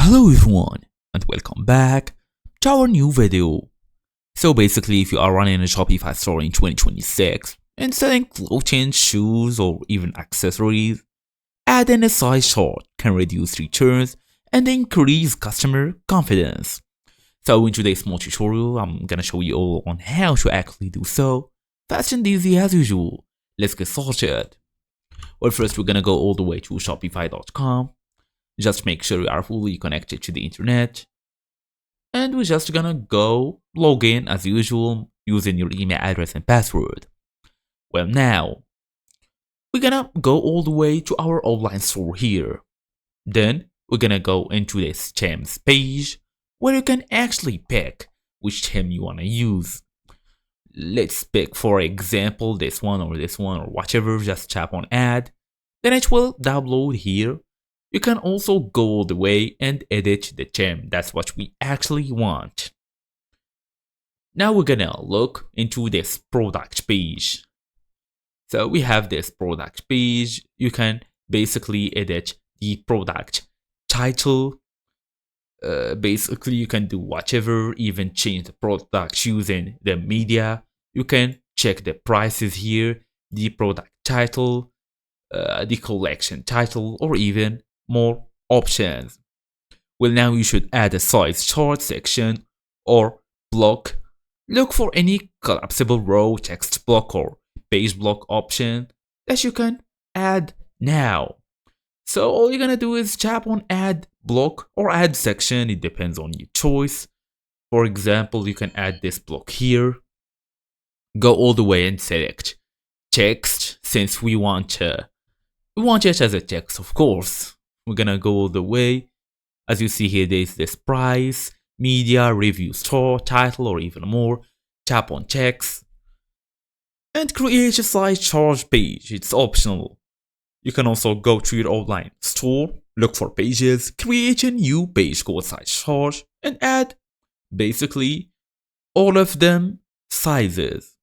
Hello everyone and welcome back to our new video. So basically, if you are running a Shopify store in 2026 and selling clothing, shoes or even accessories, adding a size chart can reduce returns and increase customer confidence. So in today's small tutorial, I'm gonna show you all on how to actually do so, fast and easy as usual. Let's get started. Well, first we're gonna go all the way to shopify.com. Just make sure you are fully connected to the internet. And we're just gonna go log in as usual using your email address and password. Well, now we're gonna go all the way to our online store here. Then we're gonna go into this themes page where you can actually pick which theme you wanna use. Let's pick, for example, this one or whatever. Just tap on add. Then it will download here. You can also go all the way and edit the theme. That's what we actually want. Now we're gonna look into this product page. So we have this product page. You can basically edit the product title. Basically, you can do whatever, even change the product using the media. You can check the prices here, the product title, the collection title, or even more options. Well, now you should add a size chart section or block. Look for any collapsible row, text block, or page block option that you can add now. So all you're gonna do is tap on add block or add section. It depends on your choice. For example, you can add this block here. Go all the way and select text, since we want it as a text, of course. We're gonna go all the way. As you see here, there's this price, media, review, store, title, or even more. Tap on text and create a size chart page. It's optional. You can also go to your online store, look for pages, create a new page called size chart, and add basically all of them sizes.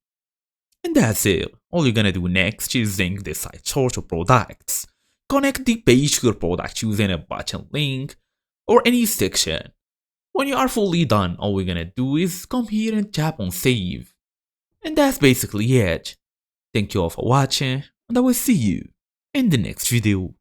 And that's it. All you're gonna do next is link the size chart to products. Connect the page to your product using a button link or any section. When you are fully done, all we're gonna do is come here and tap on save. And that's basically it. Thank you all for watching, and I will see you in the next video.